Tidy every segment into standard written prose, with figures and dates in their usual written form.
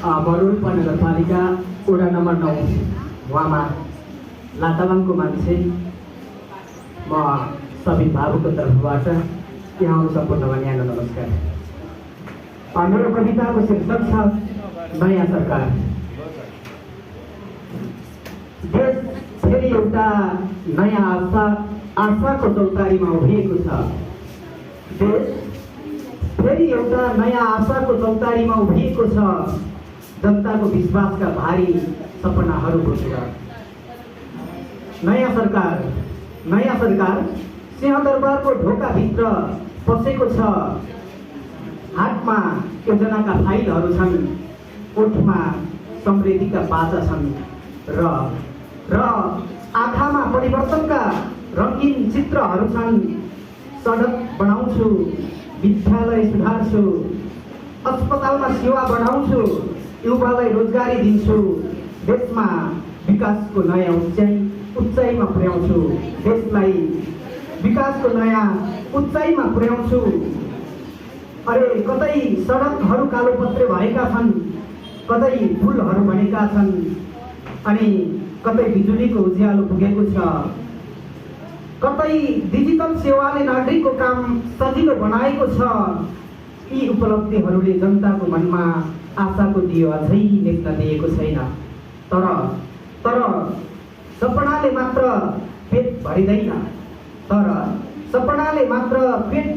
बरुल्पा नगरपालिका वडा नम्बर 9 वहाँमा लातावाङको मान्छे म सबिन बाबुको तर्फबाट यहाँहरू सम्पूर्णमा न्यानो नमस्कार। मेरो कविताको शीर्षक छ नयाँ सरकार। देश फेरि एउटा नयाँ आशाको चौतारीमा उभिएको छ। देश फेरि एउटा नयाँ आशाको चौतारीमा उभिएको छ, जनताको विश्वासका भारी सपनाहरू बोकेर। नयाँ सरकार सिंहदरबारको ढोकाभित्र पसेको छ। हातमा योजनाका फाइलहरू छन्, ओठमा समृद्धिका बाचा छन् र आँखामा परिवर्तनका रङ्गीन चित्रहरू छन्। सडक बनाउँछु, विद्यालय सुधार्छु, अस्पतालमा सेवा बढाउँछु, युवालाई रोजगारी दिन्छु, देशमा विकासको नयाँ उचाइमा पुर्याउँछु, देशलाई विकासको नयाँ उचाइमा पुर्याउँछु। अरे कतै सडकहरू कालोपत्रे भएका छन्, कतै पुलहरू बनेका छन्, अनि कतै बिजुलीको उज्यालो पुगेको छ, कतै डिजिटल सेवाले नागरिकको काम सजिलो बनाएको छ। यी उपलब्धिहरूले जनताको मनमा आशाको दियो अझै लेख्न दिएको छैन। तर सपनाले मात्र पेट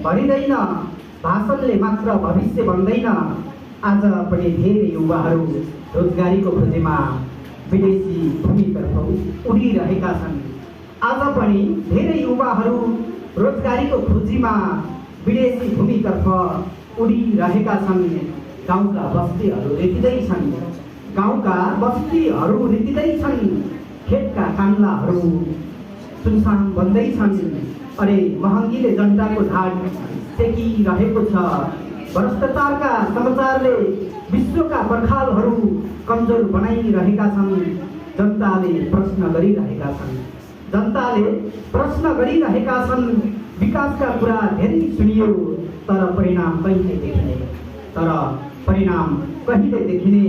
भरिँदैन, भाषणले मात्र भविष्य बन्दैन। आज पनि धेरै युवाहरू रोजगारीको खोजीमा विदेशी भूमितर्फ उडिरहेका छन्। आज पनि धेरै युवाहरू रोजगारीको खोजीमा विदेशी भूमितर्फ उडिरहेका छन्। गाउँका बस्तीहरू रितिँदैछन्, खेतका कान्लाहरू सुनसान बन्दैछन्। अरे महँगीले जनताको ढाड सेकिरहेको छ। भ्रष्टाचारका समाचारले विश्वका पर्खालहरू कमजोर बनाइरहेका छन्। जनताले प्रश्न गरिरहेका छन्। विकासका कुरा धेरै सुनियो, तर परिणाम कहिले देखिने।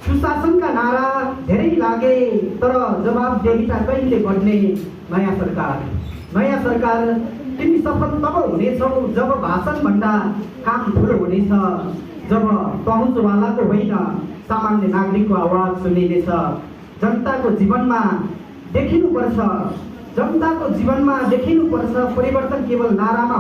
सुशासनका नारा धेरै लागे, तर जवाबदेहिता कहिले बढ्ने। नयाँ सरकार तिमी सफल तब हुनेछौ जब भाषण भन्दा काम ठुलो हुनेछ, जब पहुँचवालाको होइन सामान्य नागरिकको आवाज सुनिनेछ। जनताको जीवनमा देखिनुपर्छ परिवर्तन केवल नारामा